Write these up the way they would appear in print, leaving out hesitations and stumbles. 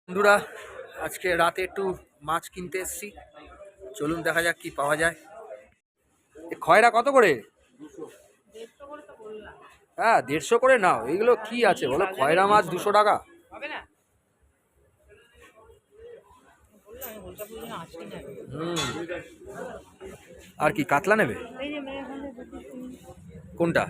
বন্ধুরা আজকে রাতে একটু মাছ কিনতে এসেছি, চলুন দেখা যাক কি পাওয়া যায়। খয়রা কত করে? হ্যাঁ 150 করে নাও। এগুলো কি আছে বলো, খয়রা মাছ 200 টাকা। আর কি কাতলা নেবে? কোনটা?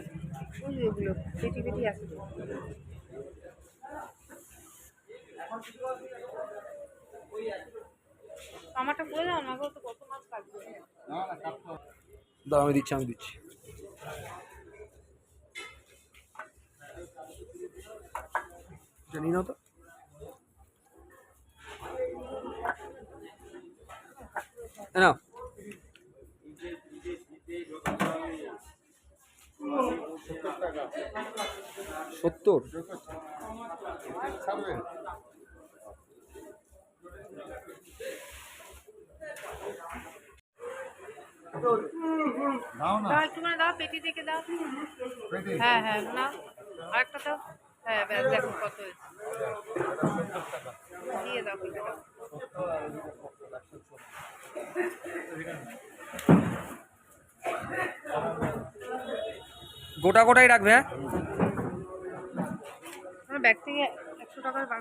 আমারটা বলে দাও না গো, তো কত মাছ কাটবে। দাও আমি দিচ্ছি জানি না তো। না 70। একটু মানে দাও, পেটি থেকে দাও। হ্যাঁ হ্যাঁ না, আরেকটা দাও। হ্যাঁ ব্যাস, দেখো কত হয়েছে, দিয়ে দাও পেটি দাও। গোটা গোটাই রাখবে। হ্যাঁ আমার ব্যাগ থেকে 100 টাকার বার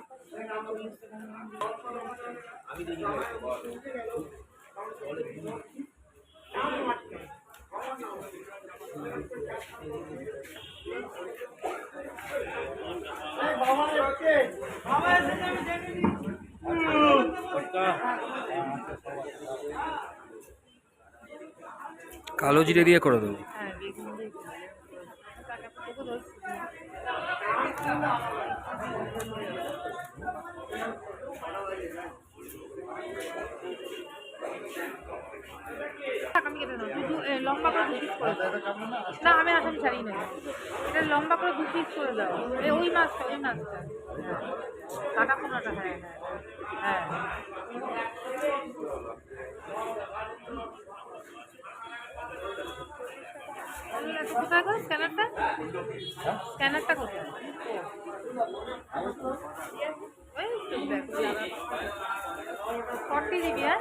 কালো জিরে দিয়ে করে দেবো। হ্যাঁ বেগুন দিয়ে আমি কেটে দাও, লম্বা করে 2 পিস করে দাও। না আমি এখন ছাড়ি না, এটা লম্বা করে 2 পিস করে দাও। ওই মাছটা কাটা পোনাটা। হ্যাঁ হ্যাঁ হ্যাঁ কোথায় গো স্ক্যানারটা? স্ক্যানারটা কোথায়? ওই 40 দিবি। হ্যাঁ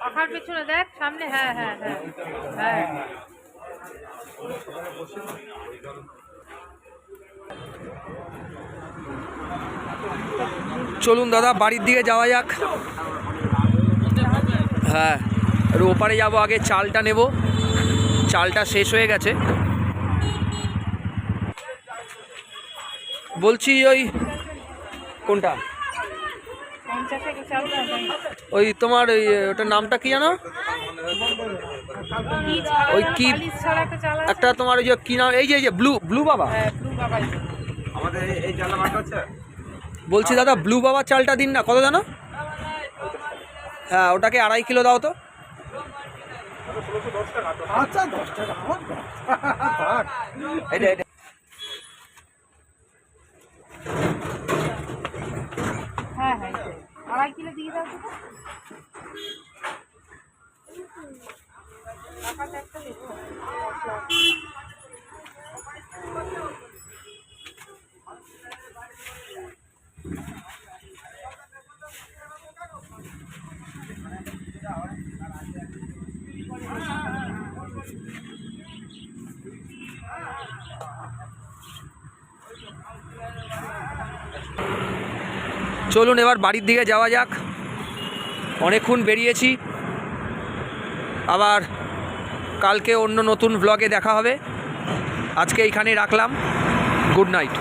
পাখার পেছনে দেখ, সামনে। হ্যাঁ হ্যাঁ হ্যাঁ হ্যাঁ চলুন দাদা বাড়ির দিকে যাওয়া যাক। হ্যাঁ আর ওপারে যাবো, আগে চালটা নেব, চালটা শেষ হয়ে গেছে। বলছি ওই কোনটা, ওই তোমার ওই ওটার নামটা কি জানো? ওই কি একটা তোমার ওই যে কি নাম, এই যে ব্লু বাবা। আমাদের এই চালটা মাত্র হচ্ছে। বলছি দাদা ব্লু বাবা চালটা দিন না, কত জানো? হ্যাঁ ওটাকে 2.5 কিলো দাও তো। আচ্ছা 10 টাকা। হ্যাঁ হ্যাঁ 2.5 কিলো দিয়ে দাও তো। টাকাটা একটা দেবো। চলুন এবার বাড়ির দিকে যাওয়া যাক, অনেকক্ষণ বেরিয়েছি। আবার কালকে অন্য নতুন ব্লগে দেখা হবে। আজকে এইখানেই রাখলাম, গুড নাইট।